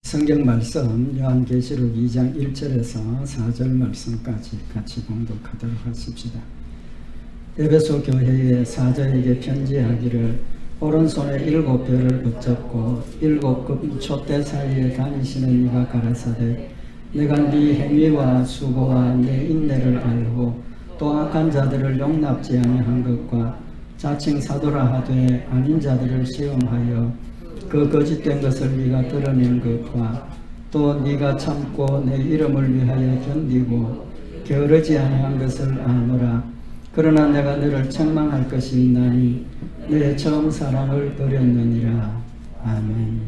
성경 말씀 요한계시록 2장 1절에서 4절 말씀까지 같이 봉독하도록 하십시다. 에베소 교회의 사자에게 편지하기를 오른손에 7별을 붙잡고 7급 촛대 사이에 다니시는 이가 가라사대 내가 네 행위와 수고와 내 인내를 알고 또 악한 자들을 용납지 아니한 것과 자칭 사도라 하되 아닌 자들을 시험하여 그 거짓된 것을 네가 드러낸 것과 또 네가 참고 내 이름을 위하여 견디고 게으르지 아니한 것을 아노라. 그러나 내가 너를 책망할 것이 있나니 내 처음 사랑을 버렸느니라. 아멘.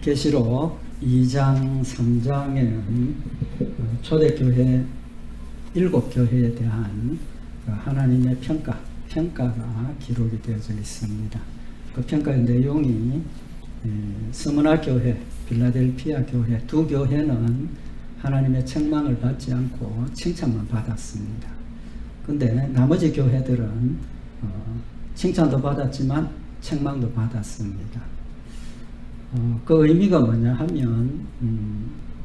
계시록 2장 3장에는 초대교회 7교회에 대한 하나님의 평가가 기록이 되어져 있습니다. 그 평가의 내용이 스무나 교회, 빌라델피아 교회 두 교회는 하나님의 책망을 받지 않고 칭찬만 받았습니다. 근데 나머지 교회들은 칭찬도 받았지만 책망도 받았습니다. 그 의미가 뭐냐 하면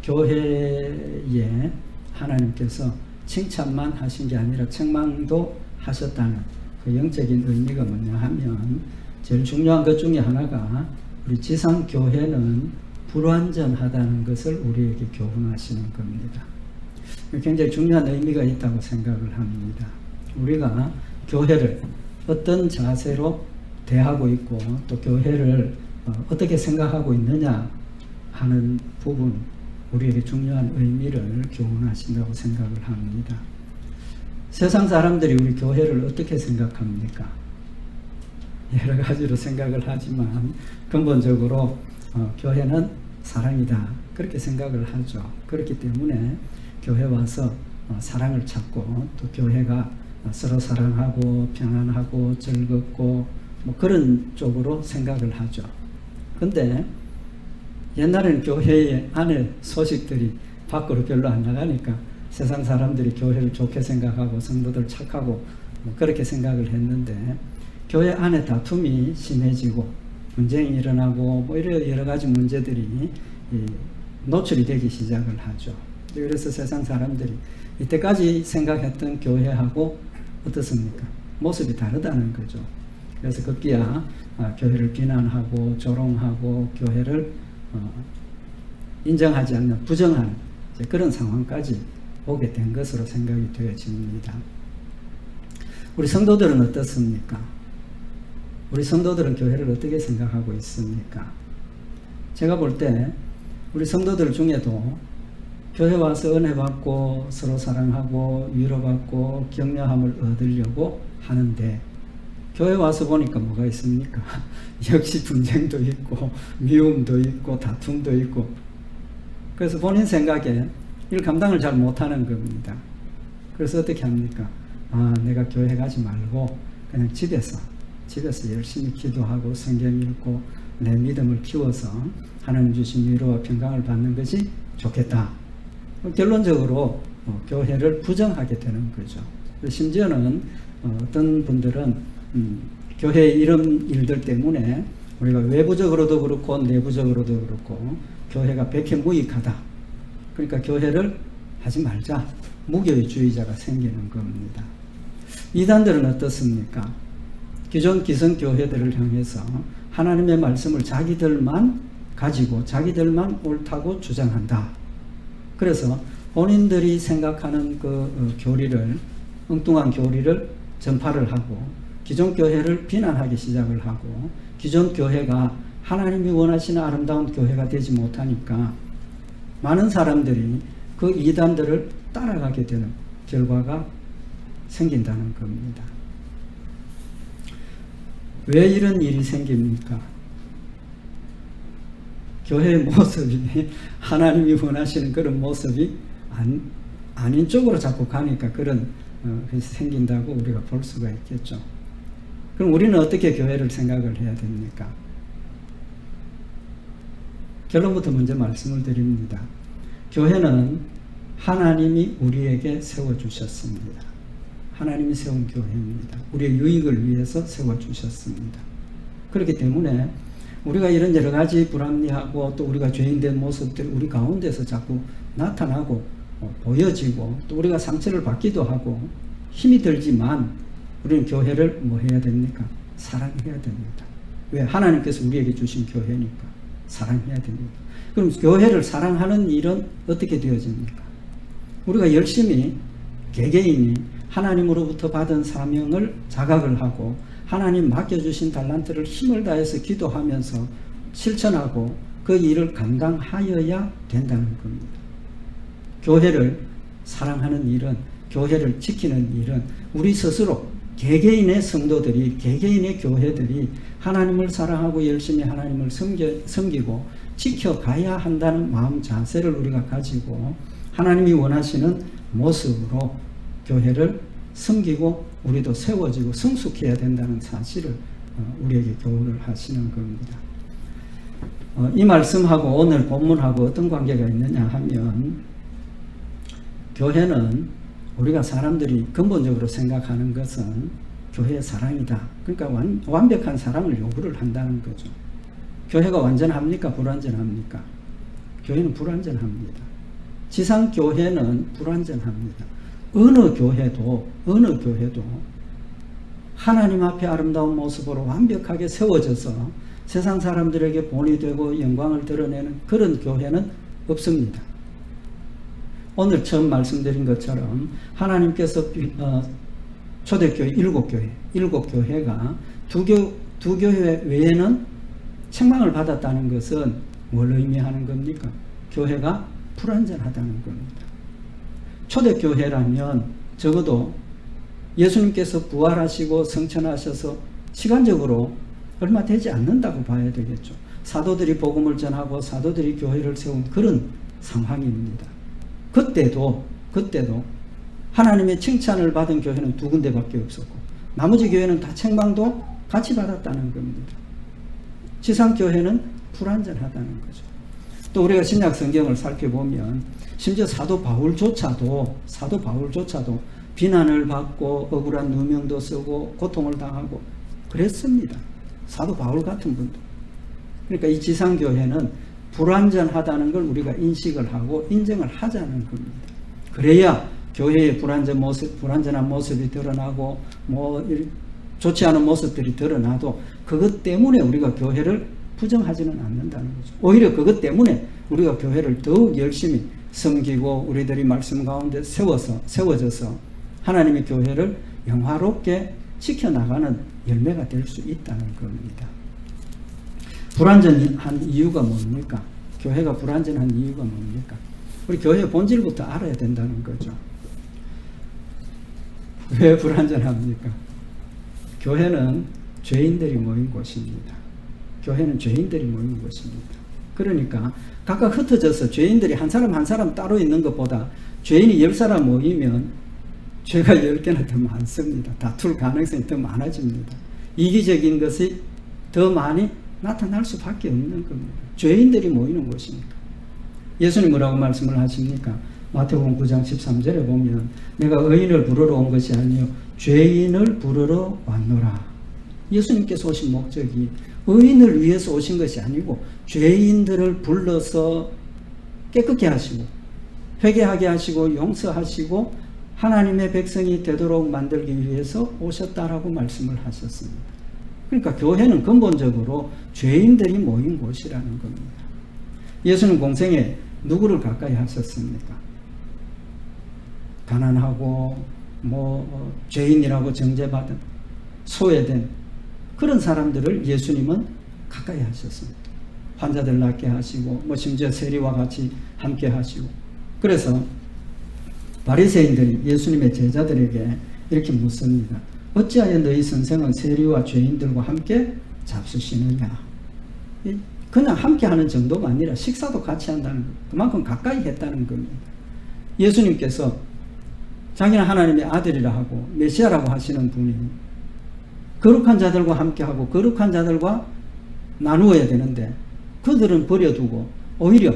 교회에 하나님께서 칭찬만 하신 게 아니라 책망도 하셨다는 그 영적인 의미가 뭐냐 하면 제일 중요한 것 중에 하나가 우리 지상교회는 불완전하다는 것을 우리에게 교훈하시는 겁니다. 굉장히 중요한 의미가 있다고 생각을 합니다. 우리가 교회를 어떤 자세로 대하고 있고 또 교회를 어떻게 생각하고 있느냐 하는 부분, 우리에게 중요한 의미를 교훈하신다고 생각을 합니다. 세상 사람들이 우리 교회를 어떻게 생각합니까? 여러 가지로 생각을 하지만 근본적으로 교회는 사랑이다 그렇게 생각을 하죠. 그렇기 때문에 교회 와서 사랑을 찾고 또 교회가 서로 사랑하고 평안하고 즐겁고 뭐 그런 쪽으로 생각을 하죠. 근데 옛날에는 교회 안에 소식들이 밖으로 별로 안 나가니까 세상 사람들이 교회를 좋게 생각하고 성도들 착하고 뭐 그렇게 생각을 했는데 교회 안에 다툼이 심해지고 분쟁이 일어나고 뭐 이런 여러 가지 문제들이 노출이 되기 시작을 하죠. 그래서 세상 사람들이 이때까지 생각했던 교회하고 어떻습니까? 모습이 다르다는 거죠. 그래서 급기야 교회를 비난하고 조롱하고 교회를 인정하지 않는 부정하는 그런 상황까지 오게 된 것으로 생각이 되어집니다. 우리 성도들은 어떻습니까? 우리 성도들은 교회를 어떻게 생각하고 있습니까? 제가 볼 때 우리 성도들 중에도 교회 와서 은혜 받고 서로 사랑하고 위로받고 격려함을 얻으려고 하는데 교회 와서 보니까 뭐가 있습니까? 역시 분쟁도 있고 미움도 있고 다툼도 있고 그래서 본인 생각에 일 감당을 잘 못하는 겁니다. 그래서 어떻게 합니까? 내가 교회 가지 말고 그냥 집에서 열심히 기도하고 성경 읽고 내 믿음을 키워서 하나님 주신 위로와 평강을 받는 것이 좋겠다. 결론적으로 교회를 부정하게 되는 거죠. 심지어는 어떤 분들은 교회의 이런 일들 때문에 우리가 외부적으로도 그렇고 내부적으로도 그렇고 교회가 백해무익하다. 그러니까 교회를 하지 말자. 무교회주의자가 생기는 겁니다. 이단들은 어떻습니까? 기존 기성교회들을 향해서 하나님의 말씀을 자기들만 가지고 자기들만 옳다고 주장한다. 그래서 본인들이 생각하는 그 교리를 엉뚱한 교리를 전파를 하고 기존 교회를 비난하기 시작을 하고 기존 교회가 하나님이 원하시는 아름다운 교회가 되지 못하니까 많은 사람들이 그 이단들을 따라가게 되는 결과가 생긴다는 겁니다. 왜 이런 일이 생깁니까? 교회의 모습이 하나님이 원하시는 그런 모습이 아닌 쪽으로 자꾸 가니까 그런 것이 생긴다고 우리가 볼 수가 있겠죠. 그럼 우리는 어떻게 교회를 생각을 해야 됩니까? 결론부터 먼저 말씀을 드립니다. 교회는 하나님이 우리에게 세워주셨습니다. 하나님이 세운 교회입니다. 우리의 유익을 위해서 세워주셨습니다. 그렇기 때문에 우리가 이런 여러 가지 불합리하고 또 우리가 죄인된 모습들이 우리 가운데서 자꾸 나타나고 보여지고 또 우리가 상처를 받기도 하고 힘이 들지만 우리는 교회를 뭐 해야 됩니까? 사랑해야 됩니다. 왜? 하나님께서 우리에게 주신 교회니까 사랑해야 됩니다. 그럼 교회를 사랑하는 일은 어떻게 되어집니까? 우리가 열심히 개개인이 하나님으로부터 받은 사명을 자각을 하고 하나님 맡겨주신 달란트를 힘을 다해서 기도하면서 실천하고 그 일을 감당하여야 된다는 겁니다. 교회를 사랑하는 일은, 교회를 지키는 일은 우리 스스로 개개인의 성도들이, 개개인의 교회들이 하나님을 사랑하고 열심히 하나님을 섬기고 지켜가야 한다는 마음 자세를 우리가 가지고 하나님이 원하시는 모습으로 교회를 섬기고 우리도 세워지고 성숙해야 된다는 사실을 우리에게 교훈을 하시는 겁니다. 이 말씀하고 오늘 본문하고 어떤 관계가 있느냐 하면, 교회는 우리가 사람들이 근본적으로 생각하는 것은 교회의 사랑이다. 그러니까 완벽한 사랑을 요구를 한다는 거죠. 교회가 완전합니까? 불완전합니까? 교회는 불완전합니다. 지상교회는 불완전합니다. 어느 교회도 하나님 앞에 아름다운 모습으로 완벽하게 세워져서 세상 사람들에게 본이 되고 영광을 드러내는 그런 교회는 없습니다. 오늘 처음 말씀드린 것처럼 하나님께서 초대교회 7교회가 두 교회 외에는 책망을 받았다는 것은 뭘 의미하는 겁니까? 교회가 불완전하다는 겁니다. 초대교회라면 적어도 예수님께서 부활하시고 성천하셔서 시간적으로 얼마 되지 않는다고 봐야 되겠죠. 사도들이 복음을 전하고 사도들이 교회를 세운 그런 상황입니다. 그때도 하나님의 칭찬을 받은 교회는 2군데밖에 없었고 나머지 교회는 다 책망도 같이 받았다는 겁니다. 지상교회는 불완전하다는 거죠. 또 우리가 신약 성경을 살펴보면 심지어 사도 바울조차도 비난을 받고 억울한 누명도 쓰고 고통을 당하고 그랬습니다. 사도 바울 같은 분도. 그러니까 이 지상교회는 불완전하다는 걸 우리가 인식을 하고 인정을 하자는 겁니다. 그래야 교회의 불완전한 모습이 드러나고 좋지 않은 모습들이 드러나도 그것 때문에 우리가 교회를 부정하지는 않는다는 거죠. 오히려 그것 때문에 우리가 교회를 더욱 열심히 섬기고 우리들이 말씀 가운데 세워져서 하나님의 교회를 영화롭게 지켜나가는 열매가 될 수 있다는 겁니다. 불완전한 이유가 뭡니까? 교회가 불완전한 이유가 뭡니까? 우리 교회의 본질부터 알아야 된다는 거죠. 왜 불완전합니까? 교회는 죄인들이 모인 곳입니다. 교회는 죄인들이 모인 곳입니다. 그러니까 각각 흩어져서 죄인들이 한 사람 한 사람 따로 있는 것보다 죄인이 10사람 모이면 죄가 10개나 더 많습니다. 다툴 가능성이 더 많아집니다. 이기적인 것이 더 많이 나타날 수밖에 없는 겁니다. 죄인들이 모이는 곳이니까. 예수님 뭐라고 말씀을 하십니까? 마태복음 9장 13절에 보면 내가 의인을 부르러 온 것이 아니요 죄인을 부르러 왔노라. 예수님께서 오신 목적이 의인을 위해서 오신 것이 아니고 죄인들을 불러서 깨끗게 하시고 회개하게 하시고 용서하시고 하나님의 백성이 되도록 만들기 위해서 오셨다라고 말씀을 하셨습니다. 그러니까 교회는 근본적으로 죄인들이 모인 곳이라는 겁니다. 예수는 공생에 누구를 가까이 하셨습니까? 가난하고 죄인이라고 정죄받은 소외된 그런 사람들을 예수님은 가까이 하셨습니다. 환자들 낫게 하시고 심지어 세리와 같이 함께 하시고. 그래서 바리새인들이 예수님의 제자들에게 이렇게 묻습니다. 어찌하여 너희 선생은 세리와 죄인들과 함께 잡수시느냐? 그냥 함께 하는 정도가 아니라 식사도 같이 한다는 것, 그만큼 가까이 했다는 겁니다. 예수님께서 자기는 하나님의 아들이라 하고 메시아라고 하시는 분이 거룩한 자들과 함께하고 거룩한 자들과 나누어야 되는데 그들은 버려두고 오히려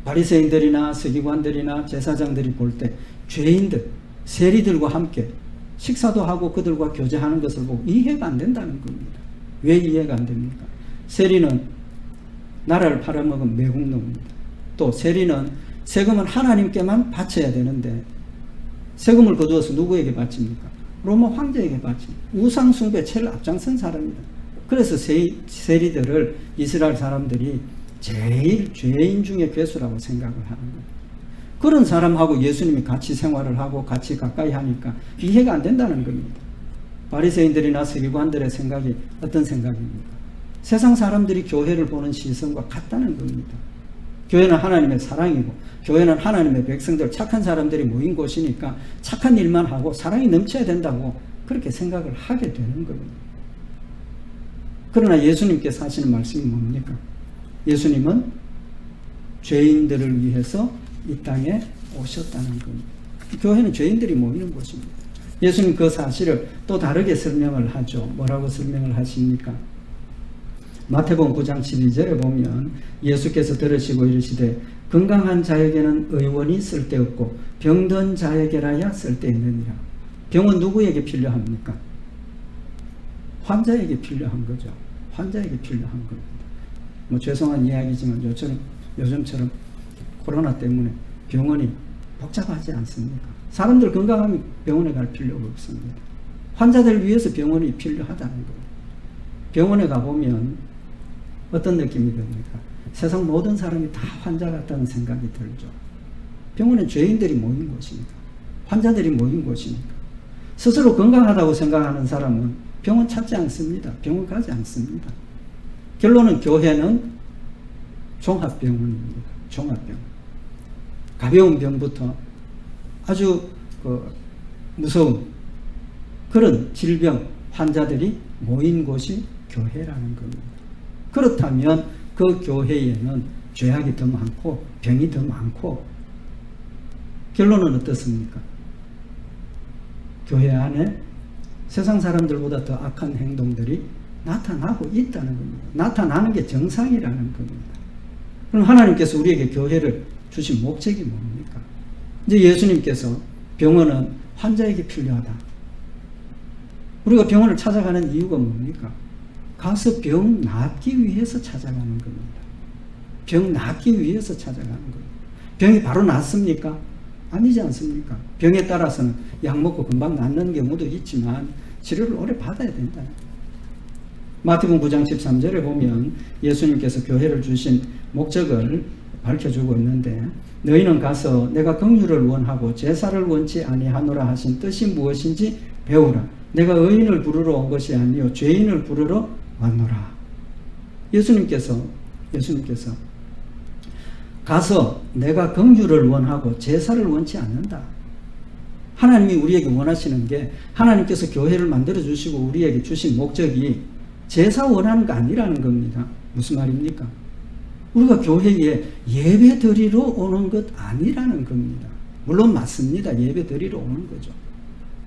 바리새인들이나 서기관들이나 제사장들이 볼 때 죄인들, 세리들과 함께 식사도 하고 그들과 교제하는 것을 보고 이해가 안 된다는 겁니다. 왜 이해가 안 됩니까? 세리는 나라를 팔아먹은 매국노입니다. 또 세리는 세금은 하나님께만 바쳐야 되는데 세금을 거두어서 누구에게 바칩니까? 로마 황제에게 바칩니다. 우상 숭배 제일 앞장선 사람입니다. 그래서 세리들을 이스라엘 사람들이 제일 죄인 중에 괴수라고 생각을 하는 거예요. 그런 사람하고 예수님이 같이 생활을 하고 같이 가까이 하니까 이해가 안 된다는 겁니다. 바리새인들이나 서기관들의 생각이 어떤 생각입니까? 세상 사람들이 교회를 보는 시선과 같다는 겁니다. 교회는 하나님의 사랑이고 교회는 하나님의 백성들 착한 사람들이 모인 곳이니까 착한 일만 하고 사랑이 넘쳐야 된다고 그렇게 생각을 하게 되는 겁니다. 그러나 예수님께서 하시는 말씀이 뭡니까? 예수님은 죄인들을 위해서 이 땅에 오셨다는 겁니다. 교회는 죄인들이 모이는 곳입니다. 예수님 그 사실을 또 다르게 설명을 하죠. 뭐라고 설명을 하십니까? 마태복음 9장 12절에 보면 예수께서 들으시고 이르시되 건강한 자에게는 의원이 쓸데없고 병든 자에게라야 쓸데있느니라. 병은 누구에게 필요합니까? 환자에게 필요한 거죠. 환자에게 필요한 겁니다. 뭐 죄송한 이야기지만 요즘처럼 코로나 때문에 병원이 복잡하지 않습니까? 사람들 건강하면 병원에 갈 필요가 없습니다. 환자들을 위해서 병원이 필요하다는 거예요. 병원에 가보면 어떤 느낌이 듭니까? 세상 모든 사람이 다 환자 같다는 생각이 들죠. 병원에 죄인들이 모인 곳이니까, 환자들이 모인 곳이니까. 스스로 건강하다고 생각하는 사람은 병원 찾지 않습니다. 병원 가지 않습니다. 결론은 교회는 종합병원입니다. 종합병원. 가벼운 병부터 아주 무서운 그런 질병 환자들이 모인 곳이 교회라는 겁니다. 그렇다면 그 교회에는 죄악이 더 많고 병이 더 많고 결론은 어떻습니까? 교회 안에 세상 사람들보다 더 악한 행동들이 나타나고 있다는 겁니다. 나타나는 게 정상이라는 겁니다. 그럼 하나님께서 우리에게 교회를 주신 목적이 뭡니까? 이제 예수님께서 병원은 환자에게 필요하다. 우리가 병원을 찾아가는 이유가 뭡니까? 가서 병 낫기 위해서 찾아가는 겁니다. 병 낫기 위해서 찾아가는 겁니다. 병이 바로 낫습니까? 아니지 않습니까? 병에 따라서는 약 먹고 금방 낫는 경우도 있지만 치료를 오래 받아야 된다. 마태복음 9장 13절에 보면 예수님께서 교회를 주신 목적을 밝혀주고 있는데 너희는 가서 내가 긍휼을 원하고 제사를 원치 아니하노라 하신 뜻이 무엇인지 배우라. 내가 의인을 부르러 온 것이 아니요 죄인을 부르러 왔노라. 예수님께서 가서 내가 긍휼을 원하고 제사를 원치 않는다. 하나님이 우리에게 원하시는 게 하나님께서 교회를 만들어 주시고 우리에게 주신 목적이 제사 원하는 거 아니라는 겁니다. 무슨 말입니까? 우리가 교회에 예배 드리러 오는 것 아니라는 겁니다. 물론 맞습니다. 예배 드리러 오는 거죠.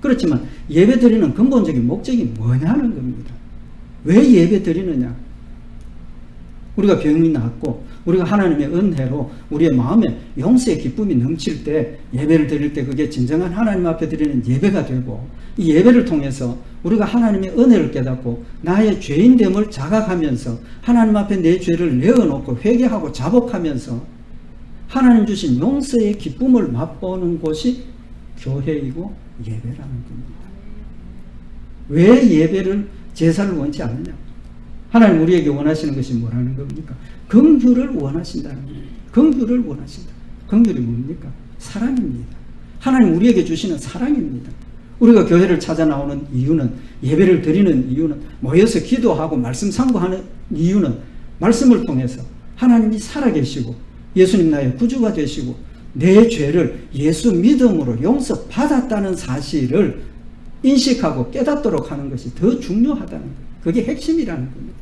그렇지만 예배 드리는 근본적인 목적이 뭐냐는 겁니다. 왜 예배 드리느냐? 우리가 병이 낫고 우리가 하나님의 은혜로 우리의 마음에 용서의 기쁨이 넘칠 때 예배를 드릴 때 그게 진정한 하나님 앞에 드리는 예배가 되고 이 예배를 통해서 우리가 하나님의 은혜를 깨닫고 나의 죄인됨을 자각하면서 하나님 앞에 내 죄를 내어놓고 회개하고 자복하면서 하나님 주신 용서의 기쁨을 맛보는 곳이 교회이고 예배라는 겁니다. 왜 예배를 제사를 원치 않느냐? 하나님 우리에게 원하시는 것이 뭐라는 겁니까? 긍휼을 원하신다는 겁니다. 긍휼을 원하신다. 긍휼이 뭡니까? 사랑입니다. 하나님 우리에게 주시는 사랑입니다. 우리가 교회를 찾아 나오는 이유는 예배를 드리는 이유는 모여서 기도하고 말씀 상고하는 이유는 말씀을 통해서 하나님이 살아계시고 예수님 나의 구주가 되시고 내 죄를 예수 믿음으로 용서받았다는 사실을 인식하고 깨닫도록 하는 것이 더 중요하다는 거예요. 그게 핵심이라는 겁니다.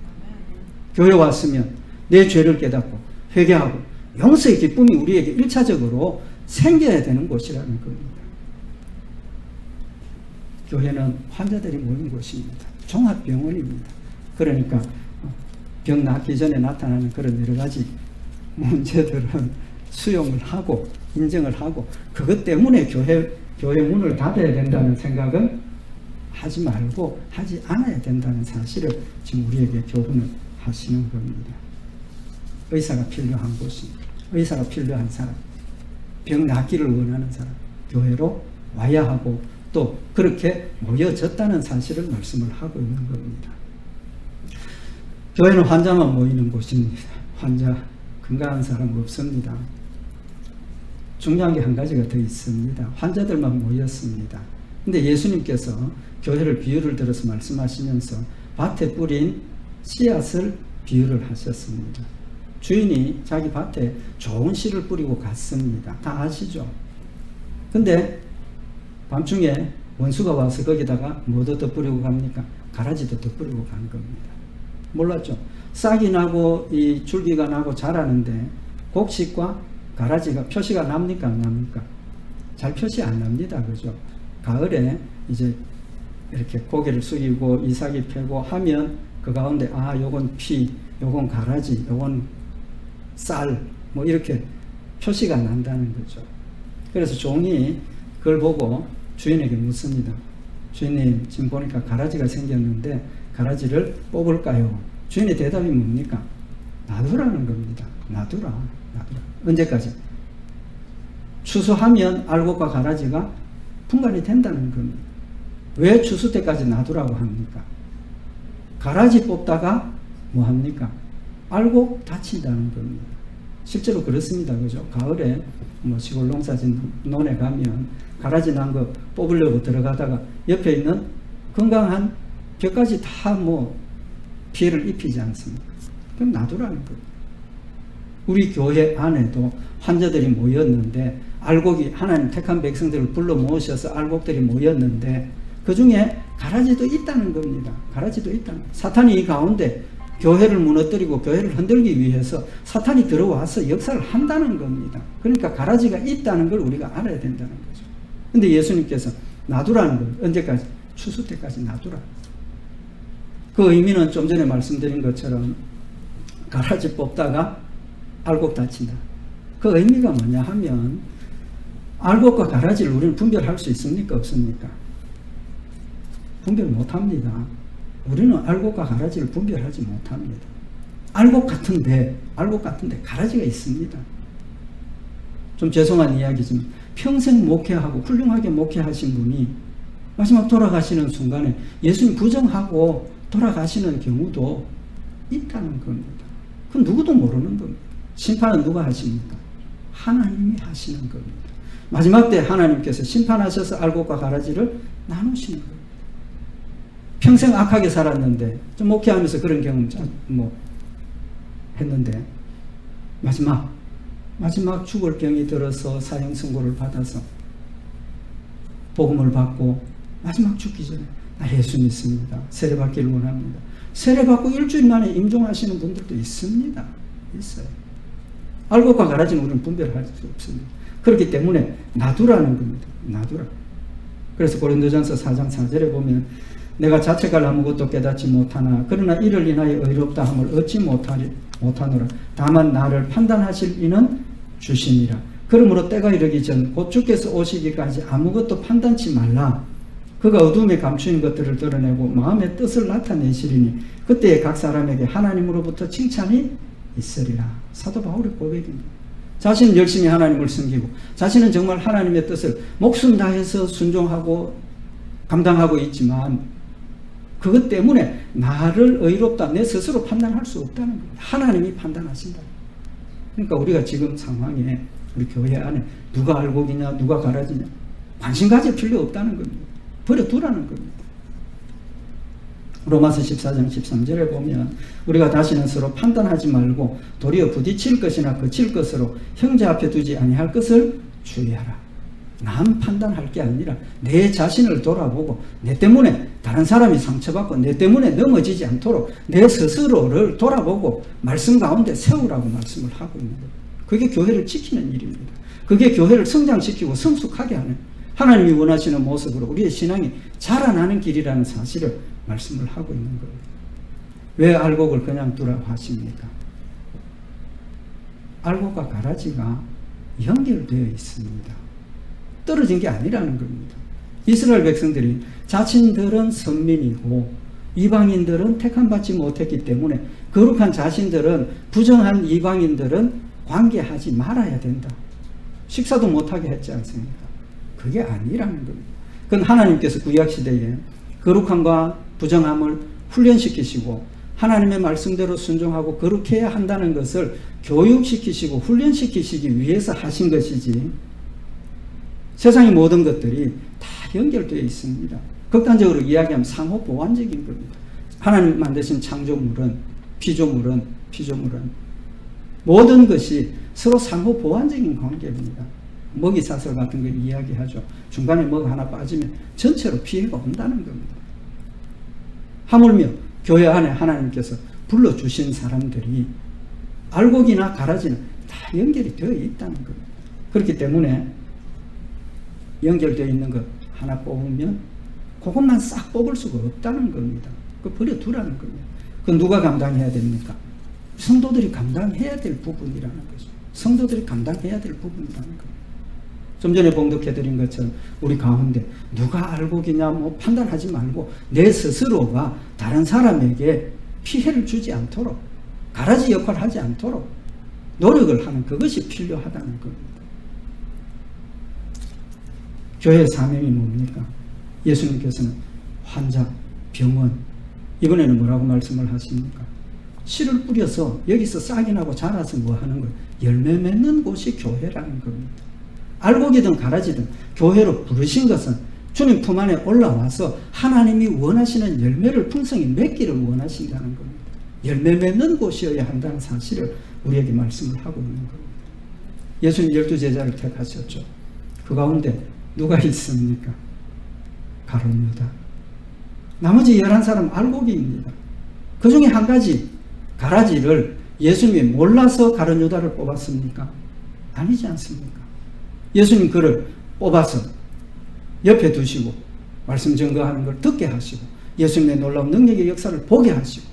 교회 왔으면 내 죄를 깨닫고 회개하고 용서의 기쁨이 우리에게 1차적으로 생겨야 되는 곳이라는 겁니다. 교회는 환자들이 모인 곳입니다. 종합병원입니다. 그러니까 병 낫기 전에 나타나는 그런 여러 가지 문제들은 수용을 하고 인정을 하고 그것 때문에 교회 교회 문을 닫아야 된다는 생각은 하지 말고 하지 않아야 된다는 사실을 지금 우리에게 교훈을 하시는 겁니다. 의사가 필요한 곳이, 의사가 필요한 사람, 병 낫기를 원하는 사람, 교회로 와야 하고 또 그렇게 모여졌다는 사실을 말씀을 하고 있는 겁니다. 교회는 환자만 모이는 곳입니다. 환자, 건강한 사람 없습니다. 중요한 게 한 가지가 더 있습니다. 환자들만 모였습니다. 근데 예수님께서 교회를 비유를 들어서 말씀하시면서 밭에 뿌린 씨앗을 비유를 하셨습니다. 주인이 자기 밭에 좋은 씨를 뿌리고 갔습니다. 다 아시죠? 근데 밤중에 원수가 와서 거기다가 뭐도 더 뿌리고 갑니까? 가라지도 더 뿌리고 간 겁니다. 몰랐죠? 싹이 나고 이 줄기가 나고 자라는데 곡식과 가라지가 표시가 납니까? 안 납니까? 잘 표시 안 납니다. 그죠? 가을에 이제 이렇게 고개를 숙이고 이삭이 펴고 하면 그 가운데 요건 피, 요건 가라지, 요건 쌀, 뭐 이렇게 표시가 난다는 거죠. 그래서 종이 그걸 보고 주인에게 묻습니다. 주인님, 지금 보니까 가라지가 생겼는데 가라지를 뽑을까요? 주인의 대답이 뭡니까? 놔두라는 겁니다. 놔두라. 언제까지? 추수하면 알곡과 가라지가 분간이 된다는 겁니다. 왜 추수 때까지 놔두라고 합니까? 가라지 뽑다가 뭐 합니까? 알곡 다친다는 겁니다. 실제로 그렇습니다. 그죠? 가을에 뭐 시골 농사진 논에 가면 가라지 난 거 뽑으려고 들어가다가 옆에 있는 건강한 벼까지 다 뭐 피해를 입히지 않습니까? 그럼 놔두라는 겁니다. 우리 교회 안에도 환자들이 모였는데 알곡이 하나님 택한 백성들을 불러 모으셔서 알곡들이 모였는데 그 중에 가라지도 있다는 겁니다. 가라지도 있다는 겁니다. 사탄이 이 가운데 교회를 무너뜨리고 교회를 흔들기 위해서 사탄이 들어와서 역사를 한다는 겁니다. 그러니까 가라지가 있다는 걸 우리가 알아야 된다는 거죠. 근데 예수님께서 놔두라는 거예요. 언제까지? 추수 때까지 놔두라. 그 의미는 좀 전에 말씀드린 것처럼 가라지 뽑다가 알곡 다친다. 그 의미가 뭐냐 하면 알곡과 가라지를 우리는 분별할 수 있습니까? 없습니까? 분별 못합니다. 우리는 알곡과 가라지를 분별하지 못합니다. 알곡 같은데 가라지가 있습니다. 좀 죄송한 이야기지만 평생 목회하고 훌륭하게 목회하신 분이 마지막 돌아가시는 순간에 예수님 부정하고 돌아가시는 경우도 있다는 겁니다. 그건 누구도 모르는 겁니다. 심판은 누가 하십니까? 하나님이 하시는 겁니다. 마지막 때 하나님께서 심판하셔서 알곡과 가라지를 나누시는 겁니다. 평생 악하게 살았는데 좀 목회하면서 그런 경험 뭐 했는데 마지막 죽을 병이 들어서 사형 선고를 받아서 복음을 받고 마지막 죽기 전에 나 예수 믿습니다. 세례받기를 원합니다. 세례받고 일주일 만에 임종하시는 분들도 있습니다. 있어요. 알곡과 가라지는 우리는 분별할 수 없습니다. 그렇기 때문에 놔두라는 겁니다. 놔두라. 그래서 고린도전서 4장 4절에 보면 내가 자책할 아무것도 깨닫지 못하나 그러나 이를 인하여 의롭다 함을 얻지 못하노라. 다만 나를 판단하실 이는 주시니라. 그러므로 때가 이르기 전 곧 주께서 오시기까지 아무것도 판단치 말라. 그가 어둠에 감추인 것들을 드러내고 마음의 뜻을 나타내시리니 그때에 각 사람에게 하나님으로부터 칭찬이 있으리라. 사도 바울의 고백입니다. 자신은 열심히 하나님을 섬기고 자신은 정말 하나님의 뜻을 목숨 다해서 순종하고 감당하고 있지만 그것 때문에 나를 의롭다 내 스스로 판단할 수 없다는 겁니다. 하나님이 판단하신다. 그러니까 우리가 지금 상황에 우리 교회 안에 누가 알곡이냐 누가 가라지냐 관심 가질 필요 없다는 겁니다. 버려두라는 겁니다. 로마서 14장 13절에 보면 우리가 다시는 서로 판단하지 말고 도리어 부딪힐 것이나 그칠 것으로 형제 앞에 두지 아니할 것을 주의하라. 남 판단할 게 아니라 내 자신을 돌아보고 내 때문에 다른 사람이 상처받고 내 때문에 넘어지지 않도록 내 스스로를 돌아보고 말씀 가운데 세우라고 말씀을 하고 있는 거예요. 그게 교회를 지키는 일입니다. 그게 교회를 성장시키고 성숙하게 하는 하나님이 원하시는 모습으로 우리의 신앙이 자라나는 길이라는 사실을 말씀을 하고 있는 거예요. 왜 알곡을 그냥 두라고 하십니까? 알곡과 가라지가 연결되어 있습니다. 떨어진 게 아니라는 겁니다. 이스라엘 백성들이 자신들은 선민이고 이방인들은 택함받지 못했기 때문에 거룩한 자신들은 부정한 이방인들은 관계하지 말아야 된다. 식사도 못하게 했지 않습니까? 그게 아니라는 겁니다. 그건 하나님께서 구약시대에 거룩함과 부정함을 훈련시키시고 하나님의 말씀대로 순종하고 거룩해야 한다는 것을 교육시키시고 훈련시키시기 위해서 하신 것이지, 세상의 모든 것들이 다 연결되어 있습니다. 극단적으로 이야기하면 상호 보완적인 겁니다. 하나님 만드신 창조물은, 피조물은 모든 것이 서로 상호 보완적인 관계입니다. 먹이 사슬 같은 걸 이야기하죠. 중간에 먹 하나 빠지면 전체로 피해가 온다는 겁니다. 하물며 교회 안에 하나님께서 불러주신 사람들이 알곡이나 가라지는 다 연결이 되어 있다는 겁니다. 그렇기 때문에 연결되어 있는 것 하나 뽑으면 그것만 싹 뽑을 수가 없다는 겁니다. 그거 버려두라는 겁니다. 그건 누가 감당해야 됩니까? 성도들이 감당해야 될 부분이라는 거죠. 성도들이 감당해야 될 부분이라는 겁니다. 좀 전에 봉독해드린 것처럼 우리 가운데 누가 알곡이냐 판단하지 말고 내 스스로가 다른 사람에게 피해를 주지 않도록, 가라지 역할을 하지 않도록 노력을 하는 그것이 필요하다는 겁니다. 교회의 사명이 뭡니까? 예수님께서는 환자, 병원, 이번에는 뭐라고 말씀을 하십니까? 씨를 뿌려서 여기서 싹이 나고 자라서 뭐 하는 거예요? 열매 맺는 곳이 교회라는 겁니다. 알곡이든 가라지든 교회로 부르신 것은 주님 품 안에 올라와서 하나님이 원하시는 열매를 풍성히 맺기를 원하신다는 겁니다. 열매 맺는 곳이어야 한다는 사실을 우리에게 말씀을 하고 있는 겁니다. 예수님 12제자를 택하셨죠. 그 가운데 누가 있습니까? 가룟 유다. 나머지 11사람 알곡이입니다. 그 중에 한 가지 가라지를 예수님이 몰라서 가룟 유다를 뽑았습니까? 아니지 않습니까? 예수님 그를 뽑아서 옆에 두시고 말씀 증거하는 걸 듣게 하시고 예수님의 놀라운 능력의 역사를 보게 하시고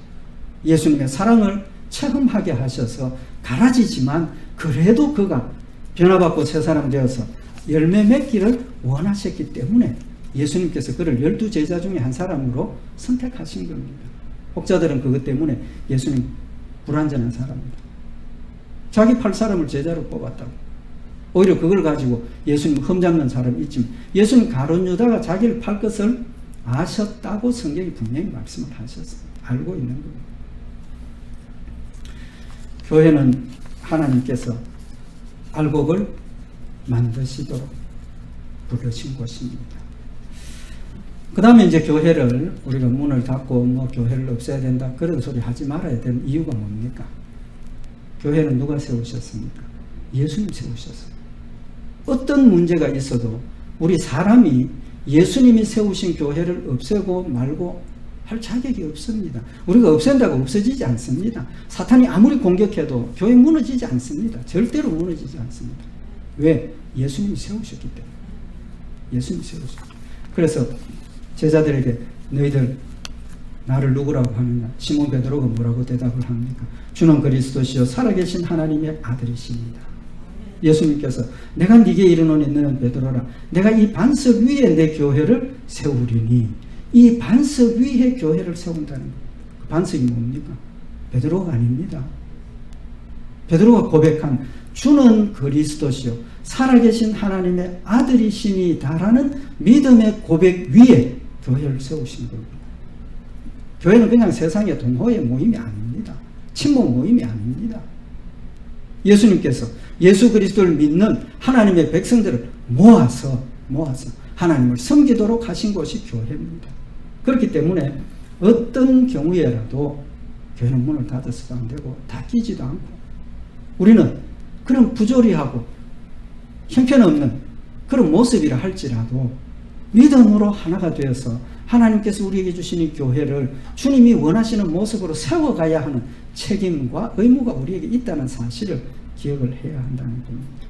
예수님의 사랑을 체험하게 하셔서 가라지지만 그래도 그가 변화받고 새 사람 되어서 열매 맺기를 원하셨기 때문에 예수님께서 그를 12제자 중에 한 사람으로 선택하신 겁니다. 혹자들은 그것 때문에 예수님 불완전한 사람입니다. 자기 8사람을 제자로 뽑았다고. 오히려 그걸 가지고 예수님 흠잡는 사람이 있지만 예수님 가룟 유다가 자기를 팔 것을 아셨다고 성경이 분명히 말씀을 하셨어요. 알고 있는 겁니다. 교회는 하나님께서 알곡을 만드시도록 부르신 곳입니다. 그 다음에 이제 교회를 우리가 문을 닫고 교회를 없애야 된다 그런 소리 하지 말아야 되는 이유가 뭡니까? 교회는 누가 세우셨습니까? 예수님 세우셨어요. 어떤 문제가 있어도 우리 사람이 예수님이 세우신 교회를 없애고 말고 할 자격이 없습니다. 우리가 없앤다고 없어지지 않습니다. 사탄이 아무리 공격해도 교회 무너지지 않습니다. 절대로 무너지지 않습니다. 왜? 예수님이 세우셨기 때문에. 예수님이 세우셨기. 그래서 제자들에게 너희들 나를 누구라고 하느냐? 시몬 베드로가 뭐라고 대답을 합니까? 주는 그리스도시요 살아계신 하나님의 아들이십니다. 예수님께서 내가 네게 이르노니 너는 베드로라. 내가 이 반석 위에 내 교회를 세우리니. 이 반석 위에 교회를 세운다는 거예요. 그 반석이 뭡니까? 베드로가 아닙니다. 베드로가 고백한 주는 그리스도시요 살아계신 하나님의 아들이시니다라는 믿음의 고백 위에 교회를 세우신 겁니다. 교회는 그냥 세상의 동호회 모임이 아닙니다. 친목 모임이 아닙니다. 예수님께서 예수 그리스도를 믿는 하나님의 백성들을 모아서 하나님을 섬기도록 하신 곳이 교회입니다. 그렇기 때문에 어떤 경우에라도 교회는 문을 닫아서도 안 되고 닫히지도 않고 우리는 그런 부조리하고 형편없는 그런 모습이라 할지라도 믿음으로 하나가 되어서 하나님께서 우리에게 주신 이 교회를 주님이 원하시는 모습으로 세워가야 하는 책임과 의무가 우리에게 있다는 사실을 기억을 해야 한다는 겁니다.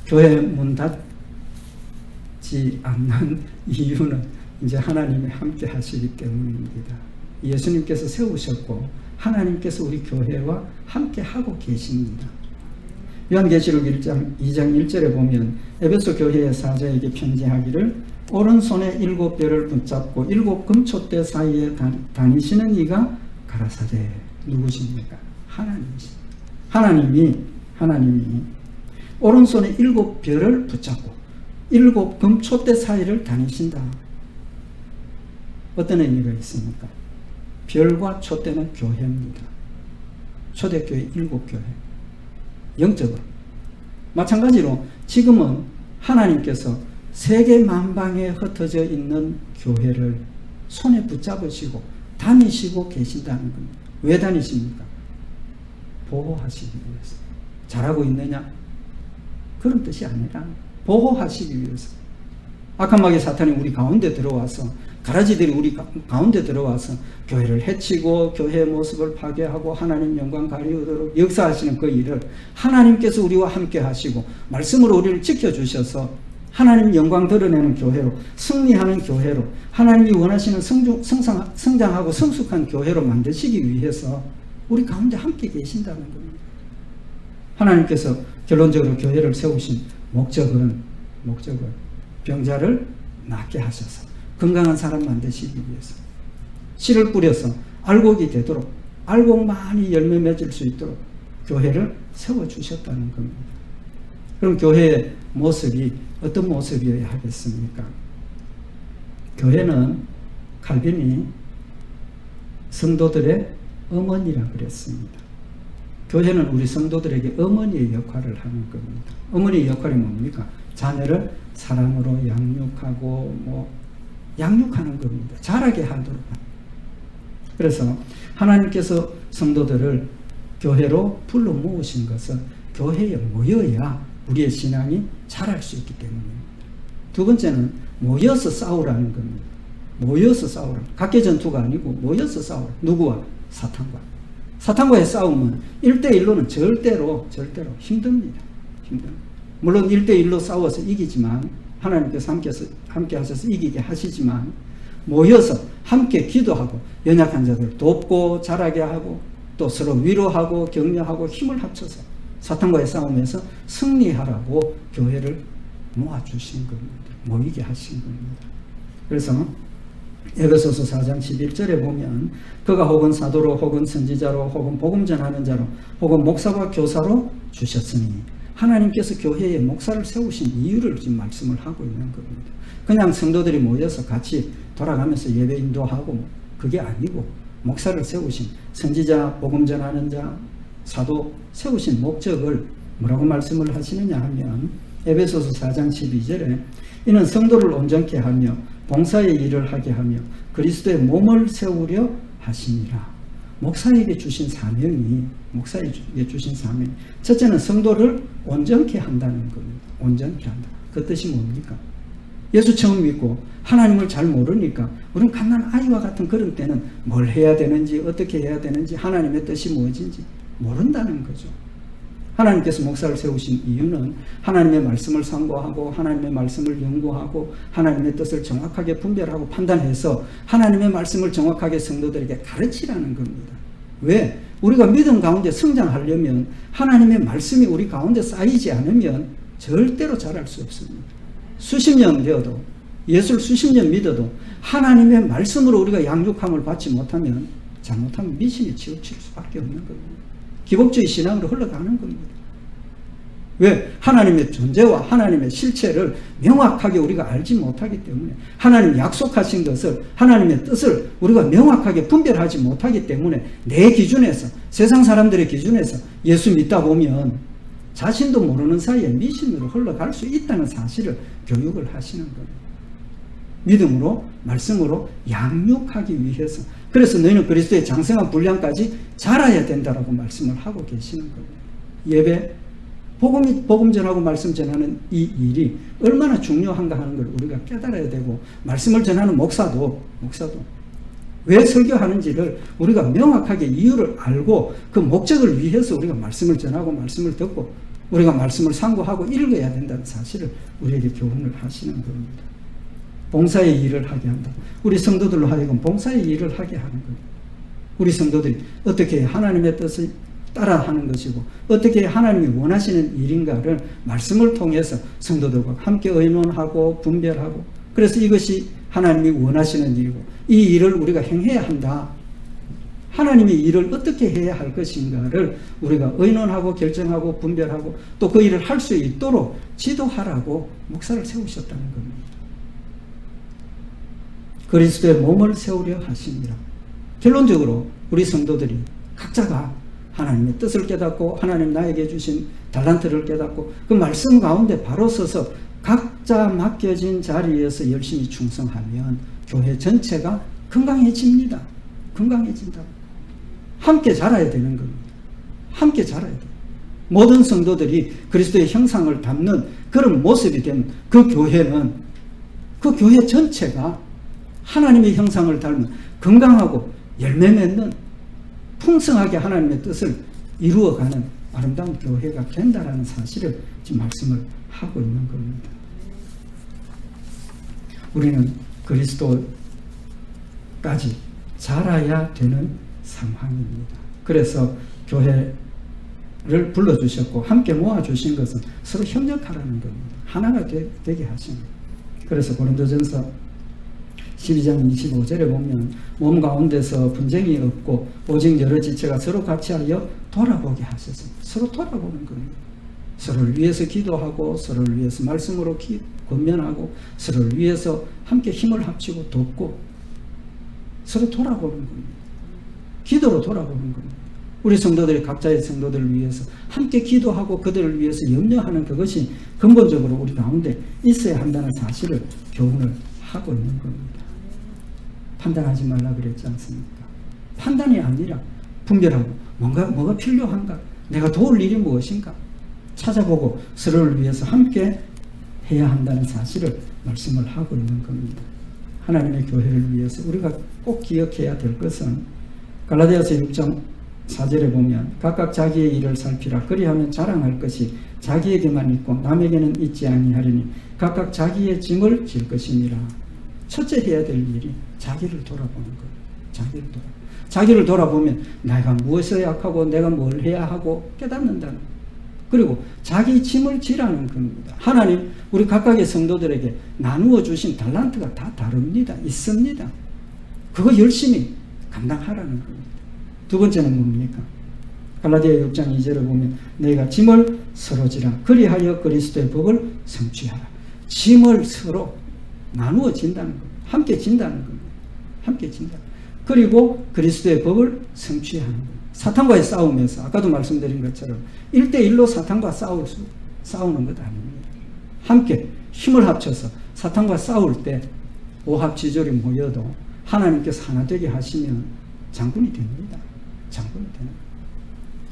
교회 문 닫지 않는 이유는 이제 하나님이 함께 하시기 때문입니다. 예수님께서 세우셨고 하나님께서 우리 교회와 함께 하고 계십니다. 요한계시록 2장 1절에 보면 에베소 교회의 사자에게 편지하기를 오른손에 7별을 붙잡고 7 금촛대 사이에 다니시는 이가 가라사대. 누구십니까? 하나님이 오른손에 7별을 붙잡고 7 금촛대 사이를 다니신다. 어떤 의미가 있습니까? 별과 촛대는 교회입니다. 초대교회 7교회. 영적으로. 마찬가지로 지금은 하나님께서 세계 만방에 흩어져 있는 교회를 손에 붙잡으시고 다니시고 계신다는 겁니다. 왜 다니십니까? 보호하시기 위해서. 잘하고 있느냐? 그런 뜻이 아니라 보호하시기 위해서. 악한 마귀 사탄이 우리 가운데 들어와서, 가라지들이 우리 가운데 들어와서 교회를 해치고 교회의 모습을 파괴하고 하나님 영광 가리우도록 역사하시는 그 일을 하나님께서 우리와 함께 하시고 말씀으로 우리를 지켜주셔서 하나님 영광 드러내는 교회로, 승리하는 교회로, 하나님이 원하시는 성장하고 성숙한 교회로 만드시기 위해서 우리 가운데 함께 계신다는 겁니다. 하나님께서 결론적으로 교회를 세우신 목적은 병자를 낫게 하셔서 건강한 사람 만드시기 위해서 씨를 뿌려서 알곡이 되도록, 알곡 많이 열매 맺을 수 있도록 교회를 세워주셨다는 겁니다. 그럼 교회의 모습이 어떤 모습이어야 하겠습니까? 교회는 칼빈이 성도들의 어머니라 그랬습니다. 교회는 우리 성도들에게 어머니의 역할을 하는 겁니다. 어머니의 역할이 뭡니까? 자녀를 사랑으로 양육하고 양육하는 겁니다. 자라게 하도록. 그래서 하나님께서 성도들을 교회로 불러 모으신 것은 교회에 모여야 우리의 신앙이 자랄 수 있기 때문입니다. 두 번째는 모여서 싸우라는 겁니다. 모여서 싸우라. 각계 전투가 아니고 모여서 싸우라. 누구와? 사탄과. 사탄과의 싸움은 1대1로는 절대로 힘듭니다. 물론 1대1로 싸워서 이기지만, 하나님께서 함께 하셔서 이기게 하시지만, 모여서 함께 기도하고 연약한 자들 돕고 자라게 하고 또 서로 위로하고 격려하고 힘을 합쳐서 사탄과의 싸움에서 승리하라고 교회를 모아주신 겁니다. 모이게 하신 겁니다. 그래서 에베소서 4장 11절에 보면 그가 혹은 사도로 혹은 선지자로 혹은 복음 전하는 자로 혹은 목사와 교사로 주셨으니, 하나님께서 교회에 목사를 세우신 이유를 지금 말씀을 하고 있는 겁니다. 그냥 성도들이 모여서 같이 돌아가면서 예배 인도하고 그게 아니고, 목사를 세우신, 선지자, 복음 전하는 자, 사도 세우신 목적을 뭐라고 말씀을 하시느냐 하면 에베소서 4장 12절에 이는 성도를 온전케 하며 봉사의 일을 하게 하며 그리스도의 몸을 세우려 하시니라. 목사에게 주신 사명이, 첫째는 성도를 온전케 한다는 겁니다. 온전케 한다. 그 뜻이 뭡니까? 예수 처음 믿고 하나님을 잘 모르니까 우리는 갓난 아이와 같은 그런 때는 뭘 해야 되는지, 어떻게 해야 되는지, 하나님의 뜻이 무엇인지 모른다는 거죠. 하나님께서 목사를 세우신 이유는 하나님의 말씀을 상고하고 하나님의 말씀을 연구하고 하나님의 뜻을 정확하게 분별하고 판단해서 하나님의 말씀을 정확하게 성도들에게 가르치라는 겁니다. 왜? 우리가 믿음 가운데 성장하려면 하나님의 말씀이 우리 가운데 쌓이지 않으면 절대로 자랄 수 없습니다. 수십 년 되어도, 예수를 수십 년 믿어도 하나님의 말씀으로 우리가 양육함을 받지 못하면, 잘못하면 미신이 치우칠 수밖에 없는 겁니다. 기복주의 신앙으로 흘러가는 겁니다. 왜? 하나님의 존재와 하나님의 실체를 명확하게 우리가 알지 못하기 때문에, 하나님 약속하신 것을, 하나님의 뜻을 우리가 명확하게 분별하지 못하기 때문에 내 기준에서, 세상 사람들의 기준에서 예수 믿다 보면 자신도 모르는 사이에 미신으로 흘러갈 수 있다는 사실을 교육을 하시는 겁니다. 믿음으로, 말씀으로 양육하기 위해서. 그래서 너희는 그리스도의 장성한 분량까지 자라야 된다라고 말씀을 하고 계시는 겁니다. 예배, 복음 전하고 말씀 전하는 이 일이 얼마나 중요한가 하는 걸 우리가 깨달아야 되고, 말씀을 전하는 목사도 왜 설교하는지를 우리가 명확하게 이유를 알고 그 목적을 위해서 우리가 말씀을 전하고 말씀을 듣고 우리가 말씀을 상고하고 읽어야 된다는 사실을 우리에게 교훈을 하시는 겁니다. 봉사의 일을 하게 한다. 우리 성도들로 하여금 봉사의 일을 하게 하는 겁니다. 우리 성도들이 어떻게 하나님의 뜻을 따라하는 것이고 어떻게 하나님이 원하시는 일인가를 말씀을 통해서 성도들과 함께 의논하고 분별하고 그래서 이것이 하나님이 원하시는 일이고 이 일을 우리가 행해야 한다. 하나님이 일을 어떻게 해야 할 것인가를 우리가 의논하고 결정하고 분별하고 또 그 일을 할 수 있도록 지도하라고 목사를 세우셨다는 겁니다. 그리스도의 몸을 세우려 하십니다. 결론적으로 우리 성도들이 각자가 하나님의 뜻을 깨닫고 하나님 나에게 주신 달란트를 깨닫고 그 말씀 가운데 바로 서서 각자 맡겨진 자리에서 열심히 충성하면 교회 전체가 건강해집니다. 건강해진다. 함께 자라야 되는 겁니다. 함께 자라야 돼요. 모든 성도들이 그리스도의 형상을 담는 그런 모습이 되면 그 교회는 그 교회 전체가 하나님의 형상을 닮은 건강하고 열매 맺는 풍성하게 하나님의 뜻을 이루어가는 아름다운 교회가 된다라는 사실을 지금 말씀을 하고 있는 겁니다. 우리는 그리스도까지 자라야 되는 상황입니다. 그래서 교회를 불러주셨고 함께 모아주신 것은 서로 협력하라는 겁니다. 하나가 되게 하신 거예요. 그래서 고린도전서 12장 25절에 보면 몸 가운데서 분쟁이 없고 오직 여러 지체가 서로 같이 하여 돌아보게 하셨습니다. 서로 돌아보는 겁니다. 서로를 위해서 기도하고 서로를 위해서 말씀으로 권면하고 서로를 위해서 함께 힘을 합치고 돕고 서로 돌아보는 겁니다. 기도로 돌아보는 겁니다. 우리 성도들이 각자의 성도들을 위해서 함께 기도하고 그들을 위해서 염려하는 그것이 근본적으로 우리 가운데 있어야 한다는 사실을 교훈을 하고 있는 겁니다. 판단하지 말라 그랬지 않습니까? 판단이 아니라 분별하고 뭐가 필요한가? 내가 도울 일이 무엇인가? 찾아보고 서로를 위해서 함께 해야 한다는 사실을 말씀을 하고 있는 겁니다. 하나님의 교회를 위해서 우리가 꼭 기억해야 될 것은 갈라디아서 6장 4절에 보면 각각 자기의 일을 살피라. 그리하면 자랑할 것이 자기에게만 있고 남에게는 있지 아니하리니 각각 자기의 짐을 질 것이니라. 첫째 해야 될 일이 자기를 돌아보는 거예요. 자기를 돌아보면 내가 무엇에 약하고 내가 뭘 해야 하고 깨닫는다는 거예요. 그리고 자기 짐을 지라는 겁니다. 하나님 우리 각각의 성도들에게 나누어 주신 달란트가 다 다릅니다. 있습니다. 그거 열심히 감당하라는 겁니다. 두 번째는 뭡니까? 갈라디아 6장 2절을 보면 너희가 짐을 서로 지라. 그리하여 그리스도의 법을 성취하라. 짐을 서로 나누어 진다는 겁니다. 함께 진다는 겁니다. 함께 진다. 그리고 그리스도의 법을 성취하는 겁니다. 사탄과의 싸움에서 아까도 말씀드린 것처럼 1대1로 사탄과 싸우는 것 아닙니다. 함께 힘을 합쳐서 사탄과 싸울 때 오합지졸이 모여도 하나님께서 하나 되게 하시면 장군이 됩니다. 장군이 되는 거예요.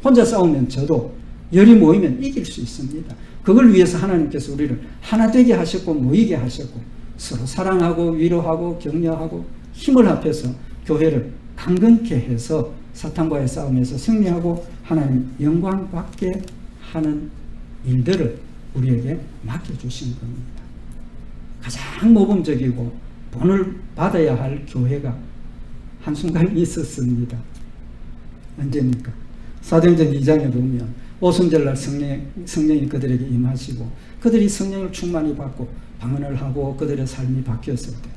혼자 싸우면 저도 열이 모이면 이길 수 있습니다. 그걸 위해서 하나님께서 우리를 하나 되게 하셨고 모이게 하셨고 서로 사랑하고 위로하고 격려하고 힘을 합해서 교회를 강건케 해서 사탄과의 싸움에서 승리하고 하나님 영광 받게 하는 일들을 우리에게 맡겨주신 겁니다. 가장 모범적이고 본을 받아야 할 교회가 한순간 있었습니다. 언제입니까? 사도행전 2장에 보면 오순절날 성령이 그들에게 임하시고 그들이 성령을 충만히 받고 방언을 하고 그들의 삶이 바뀌었을 때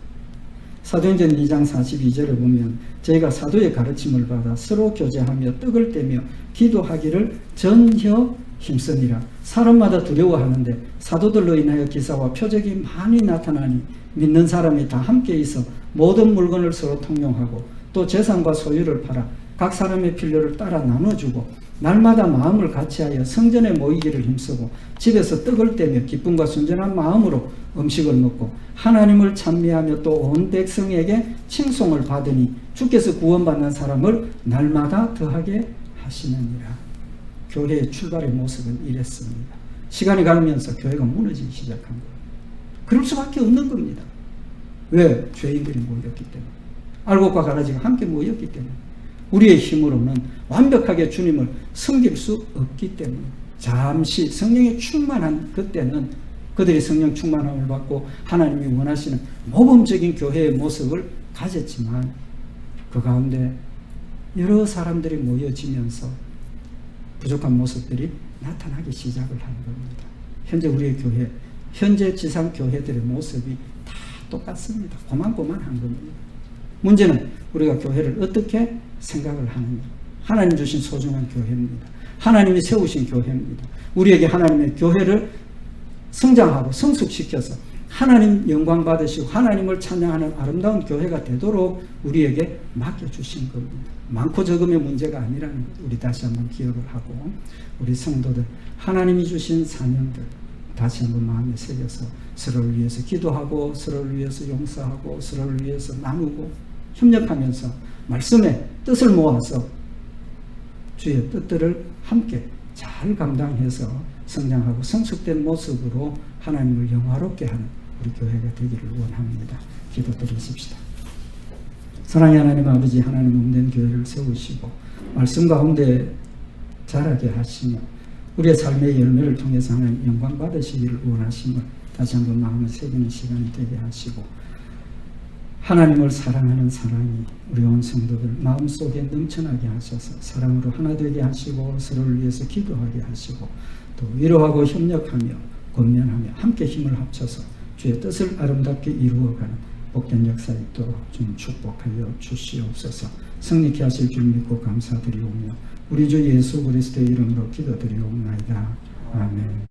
사도행전 2장 42절에 보면 저희가 사도의 가르침을 받아 서로 교제하며 떡을 떼며 기도하기를 전혀 힘쓰니라. 사람마다 두려워하는데 사도들로 인하여 기사와 표적이 많이 나타나니 믿는 사람이 다 함께 있어 모든 물건을 서로 통용하고 또 재산과 소유를 팔아 각 사람의 필요를 따라 나눠주고 날마다 마음을 같이하여 성전에 모이기를 힘쓰고 집에서 떡을 떼며 기쁨과 순전한 마음으로 음식을 먹고 하나님을 찬미하며 또 온 백성에게 칭송을 받으니 주께서 구원받는 사람을 날마다 더하게 하시느니라. 교회의 출발의 모습은 이랬습니다. 시간이 가면서 교회가 무너지기 시작한 거예요. 그럴 수밖에 없는 겁니다. 왜? 죄인들이 모였기 때문에. 알곡과 가라지가 함께 모였기 때문에. 우리의 힘으로는 완벽하게 주님을 섬길 수 없기 때문에 잠시 성령에 충만한 그때는 그들이 성령 충만함을 받고 하나님이 원하시는 모범적인 교회의 모습을 가졌지만 그 가운데 여러 사람들이 모여지면서 부족한 모습들이 나타나기 시작을 하는 겁니다. 현재 우리의 교회, 현재 지상 교회들의 모습이 다 똑같습니다. 고만고만한 겁니다. 문제는 우리가 교회를 어떻게 생각을 하느냐. 하나님 주신 소중한 교회입니다. 하나님이 세우신 교회입니다. 우리에게 하나님의 교회를 성장하고 성숙시켜서 하나님 영광 받으시고 하나님을 찬양하는 아름다운 교회가 되도록 우리에게 맡겨주신 겁니다. 많고 적음의 문제가 아니라는 것 우리 다시 한번 기억을 하고, 우리 성도들 하나님이 주신 사명들 다시 한번 마음에 새겨서 서로를 위해서 기도하고 서로를 위해서 용서하고 서로를 위해서 나누고 협력하면서 말씀의 뜻을 모아서 주의 뜻들을 함께 잘 감당해서 성장하고 성숙된 모습으로 하나님을 영화롭게 하는 우리 교회가 되기를 원합니다. 기도드리십시다. 사랑의 하나님 아버지, 하나님 몸된 교회를 세우시고 말씀 가운데 자라게 하시며 우리의 삶의 열매를 통해서 하나님 영광 받으시기를 원하심을 다시 한번 마음에 새기는 시간이 되게 하시고, 하나님을 사랑하는 사랑이 우리 온 성도들 마음속에 넘쳐나게 하셔서 사랑으로 하나 되게 하시고 서로를 위해서 기도하게 하시고 또 위로하고 협력하며 권면하며 함께 힘을 합쳐서 주의 뜻을 아름답게 이루어가는 복된 역사 있도록 좀 축복하여 주시옵소서. 승리케 하실 줄 믿고 감사드리오며 우리 주 예수 그리스도의 이름으로 기도드리옵나이다. 아멘.